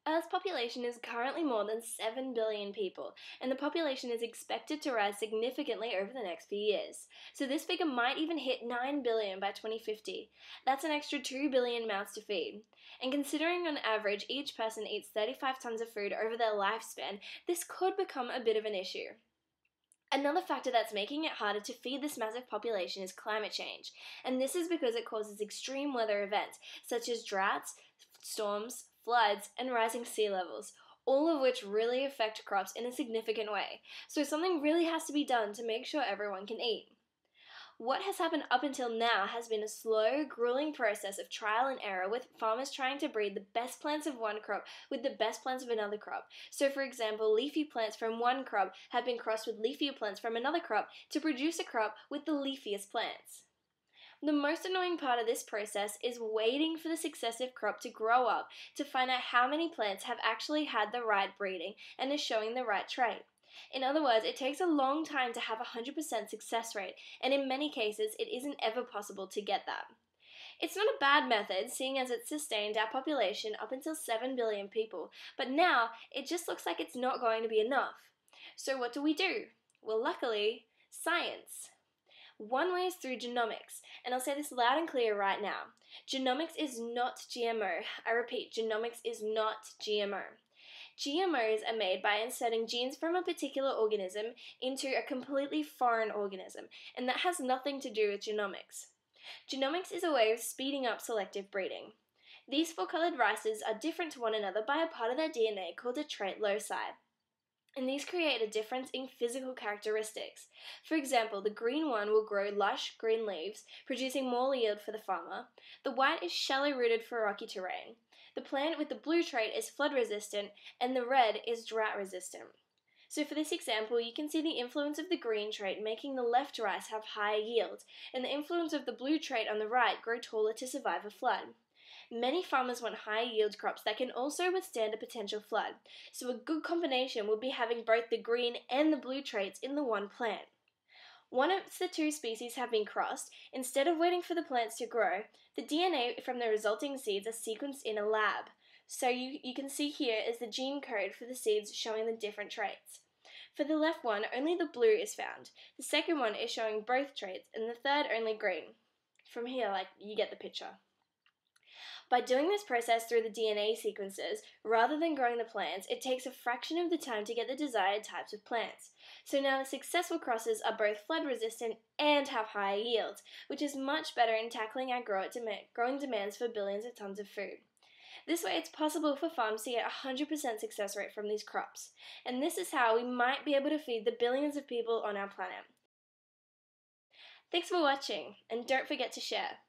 Earth's population is currently more than 7 billion people, and the population is expected to rise significantly over the next few years. So this figure might even hit 9 billion by 2050. That's an extra 2 billion mouths to feed. And considering on average each person eats 35 tons of food over their lifespan, this could become a bit of an issue. Another factor that's making it harder to feed this massive population is climate change, and this is because it causes extreme weather events such as droughts, storms, floods, and rising sea levels, all of which really affect crops in a significant way. So something really has to be done to make sure everyone can eat. What has happened up until now has been a slow, grueling process of trial and error, with farmers trying to breed the best plants of one crop with the best plants of another crop. So for example, leafy plants from one crop have been crossed with leafier plants from another crop to produce a crop with the leafiest plants. The most annoying part of this process is waiting for the successive crop to grow up to find out how many plants have actually had the right breeding and is showing the right trait. In other words, it takes a long time to have a 100% success rate, and in many cases it isn't ever possible to get that. It's not a bad method, seeing as it sustained our population up until 7 billion people, but now it just looks like it's not going to be enough. So what do we do? Well, luckily, science. One way is through genomics, and I'll say this loud and clear right now. Genomics is not GMO. I repeat, genomics is not GMO. GMOs are made by inserting genes from a particular organism into a completely foreign organism, and that has nothing to do with genomics. Genomics is a way of speeding up selective breeding. These four-colored rices are different to one another by a part of their DNA called a trait loci, and these create a difference in physical characteristics. For example, the green one will grow lush green leaves, producing more yield for the farmer. The white is shallow-rooted for rocky terrain. The plant with the blue trait is flood-resistant, and the red is drought-resistant. So for this example, you can see the influence of the green trait making the left rice have higher yield, and the influence of the blue trait on the right grow taller to survive a flood. Many farmers want high yield crops that can also withstand a potential flood, so a good combination would be having both the green and the blue traits in the one plant. Once the two species have been crossed, instead of waiting for the plants to grow, the DNA from the resulting seeds are sequenced in a lab. So you can see here is the gene code for the seeds showing the different traits. For the left one, only the blue is found. The second one is showing both traits, and the third only green. From here, you get the picture. By doing this process through the DNA sequences, rather than growing the plants, it takes a fraction of the time to get the desired types of plants. So now the successful crosses are both flood resistant and have higher yields, which is much better in tackling our growing demands for billions of tons of food. This way it's possible for farms to get a 100% success rate from these crops, and this is how we might be able to feed the billions of people on our planet. Thanks for watching, and don't forget to share.